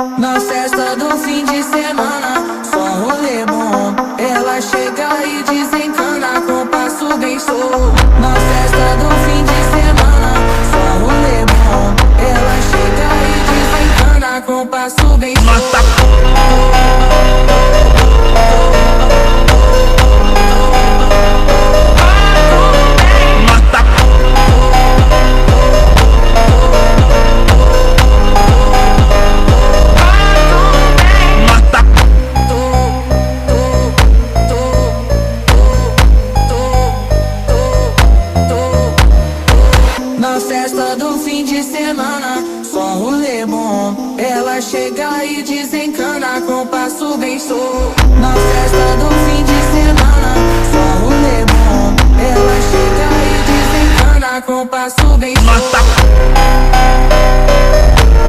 Na festa do fim de semana, só rolê bom. Ela chega e desencana com passo bem show. Na festa do fim de semana, só rolê bom. Ela chega e desencana com passo bem show. Na festa do fim de semana, só rolê bom. Ela chega e desencana com passo bem show. Na festa do fim de semana, só rolê bom. Ela chega e desencana com passo bem show.